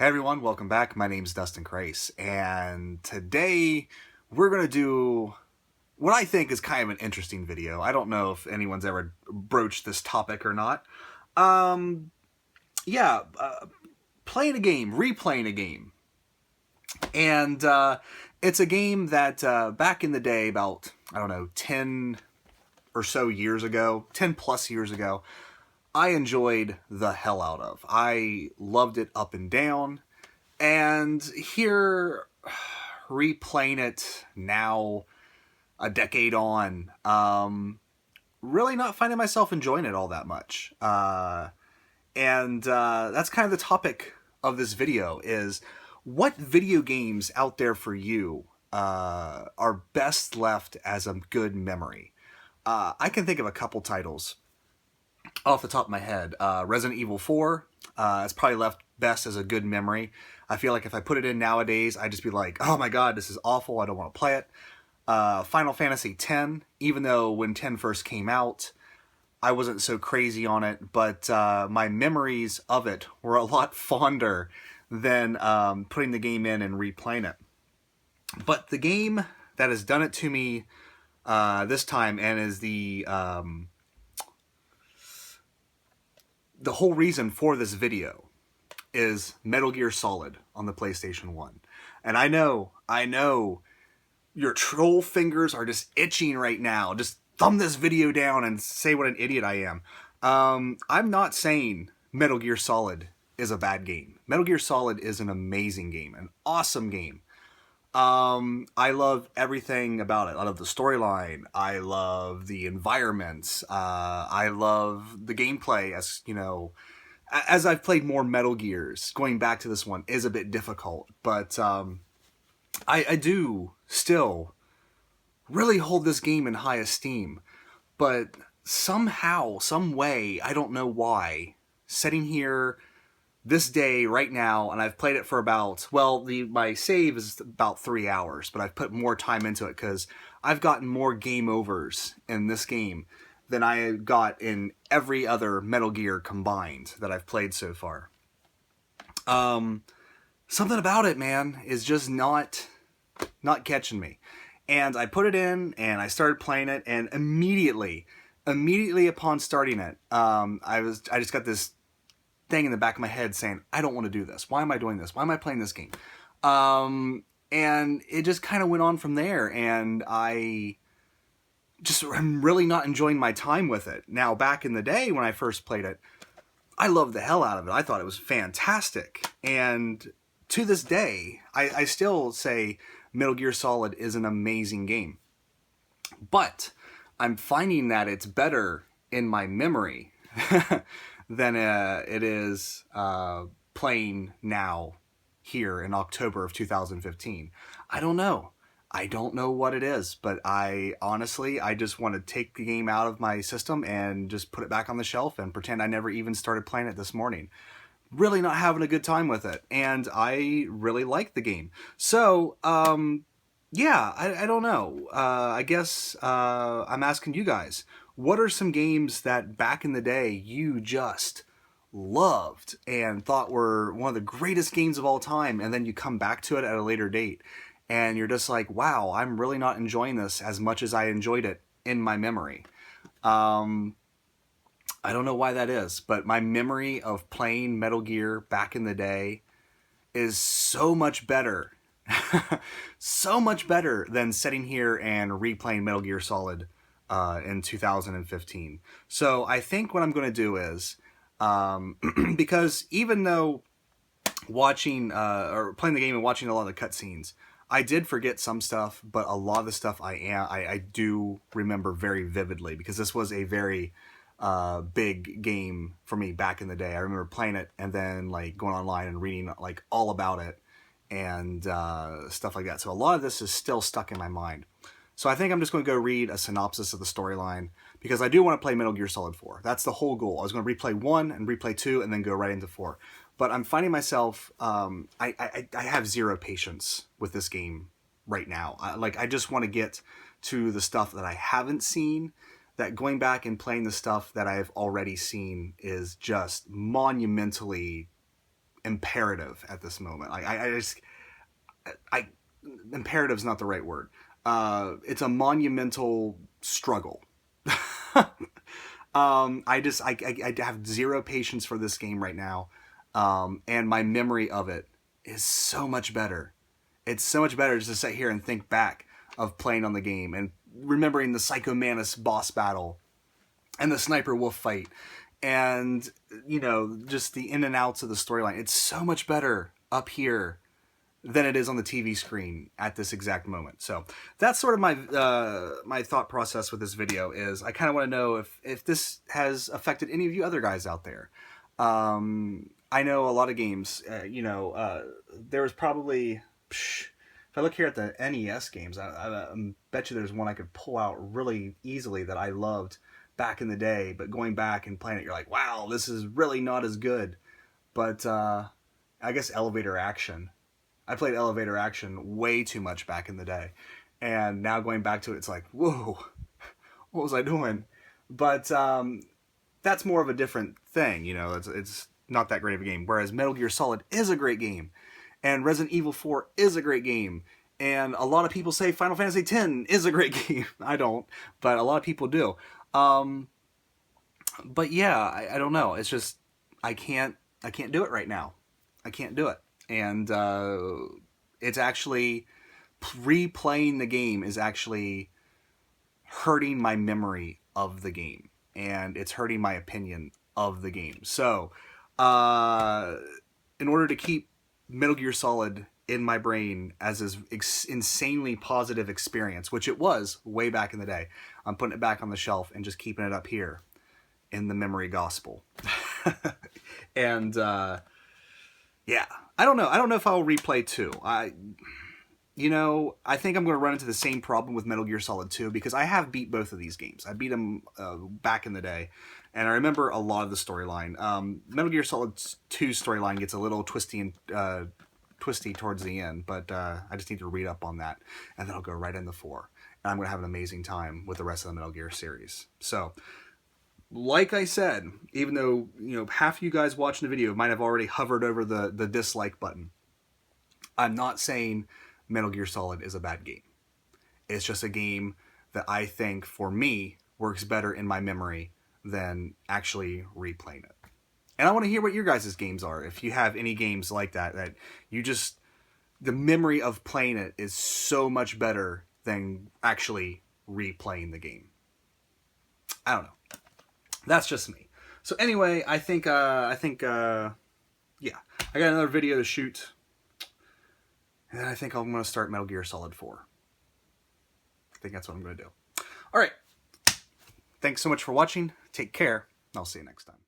Hey everyone, welcome back. My name's dustinkreis, and today we're going to do what I think is kind of an interesting video. I don't know if anyone's ever broached this topic or not. Um, yeah, playing a game, replaying a game. And it's a game that back in the day, about, I don't know, 10 or so years ago, 10 plus years ago, I enjoyed the hell out of. I loved it up and down. And here, replaying it now, a decade on, really not finding myself enjoying it all that much. And that's kind of the topic of this video is what video games out there for you are best left as a good memory. I can think of a couple titles off the top of my head. Resident Evil 4 is probably left best as a good memory. I feel like if I put it in nowadays, I'd just be like, oh my god, this is awful, I don't want to play it. Final Fantasy X, even though when 10 first came out, I wasn't so crazy on it, but my memories of it were a lot fonder than putting the game in and replaying it. But the game that has done it to me this time, and is the whole reason for this video, is Metal Gear Solid on the PlayStation 1. And I know, your troll fingers are just itching right now. Just thumb this video down and say what an idiot I am. I'm not saying Metal Gear Solid is a bad game. Metal Gear Solid is an amazing game, an awesome game. I love everything about it. I love the storyline. I love the environments. I love the gameplay. As you know, as I've played more Metal Gears, going back to this one is a bit difficult, but I do still really hold this game in high esteem. But somehow, some way, I don't know why, sitting here this day right now, and I've played it for about, well, my save is about 3 hours, but I've put more time into it because I've gotten more game overs in this game than I got in every other Metal Gear combined that I've played so far. Something about it, man, is just not catching me. And I put it in, and I started playing it, and immediately upon starting it, I just got this thing in the back of my head saying, I don't want to do this. Why am I doing this? Why am I playing this game? And it just kind of went on from there, and I'm really not enjoying my time with it. Now, back in the day when I first played it, I loved the hell out of it. I thought it was fantastic. And to this day, I still say Metal Gear Solid is an amazing game. But I'm finding that it's better in my memory than it is playing now here in October of 2015. I don't know. I don't know what it is, but I just want to take the game out of my system and just put it back on the shelf and pretend I never even started playing it this morning. Really not having a good time with it, and I really like the game. So, yeah, I don't know. I guess I'm asking you guys, what are some games that back in the day you just loved and thought were one of the greatest games of all time, and then you come back to it at a later date, and you're just like, wow, I'm really not enjoying this as much as I enjoyed it in my memory. I don't know why that is, but my memory of playing Metal Gear back in the day is so much better. So much better than sitting here and replaying Metal Gear Solid in 2015. So I think what I'm going to do is, because even though watching or playing the game and watching a lot of the cutscenes, I did forget some stuff, but a lot of the stuff I do remember very vividly, because this was a very big game for me back in the day. I remember playing it and then like going online and reading like all about it and stuff like that. So a lot of this is still stuck in my mind. So I think I'm just going to go read a synopsis of the storyline, because I do want to play Metal Gear Solid 4. That's the whole goal. I was going to replay 1 and replay 2 and then go right into 4. But I'm finding myself, I have zero patience with this game right now. I just want to get to the stuff that I haven't seen, that going back and playing the stuff that I've already seen is just monumentally imperative at this moment. Imperative's not the right word. It's a monumental struggle. I have zero patience for this game right now. And my memory of it is so much better. It's so much better just to sit here and think back of playing on the game and remembering the Psycho Mantis boss battle and the Sniper Wolf fight and, you know, just the in and outs of the storyline. It's so much better up here than it is on the TV screen at this exact moment. So that's sort of my my thought process with this video. Is I kind of want to know if this has affected any of you other guys out there. I know a lot of games, there was probably, if I look here at the NES games, I bet you there's one I could pull out really easily that I loved back in the day, but going back and playing it, you're like, wow, this is really not as good. But I guess Elevator Action. I played Elevator Action way too much back in the day. And now going back to it, it's like, whoa, what was I doing? But that's more of a different thing, you know, it's not that great of a game. Whereas Metal Gear Solid is a great game. And Resident Evil 4 is a great game. And a lot of people say Final Fantasy X is a great game. I don't, but a lot of people do. But yeah, I don't know. It's just, I can't do it right now. I can't do it. And it's actually, replaying the game is actually hurting my memory of the game. And it's hurting my opinion of the game. So, in order to keep Metal Gear Solid in my brain as this insanely positive experience, which it was way back in the day, I'm putting it back on the shelf and just keeping it up here in the memory gospel. And, yeah, I don't know. I don't know if I'll replay 2. I think I'm going to run into the same problem with Metal Gear Solid 2 because I have beat both of these games. I beat them back in the day, and I remember a lot of the storyline. Metal Gear Solid 2's storyline gets a little twisty towards the end, but I just need to read up on that, and then I'll go right into 4. And I'm going to have an amazing time with the rest of the Metal Gear series. So, like I said, even though, you know, half of you guys watching the video might have already hovered over the dislike button, I'm not saying Metal Gear Solid is a bad game. It's just a game that I think, for me, works better in my memory than actually replaying it. And I want to hear what your guys' games are. If you have any games like that you just, the memory of playing it is so much better than actually replaying the game. I don't know. That's just me. So anyway, I think, yeah, I got another video to shoot. And then I think I'm going to start Metal Gear Solid 4. I think that's what I'm going to do. All right. Thanks so much for watching. Take care. And I'll see you next time.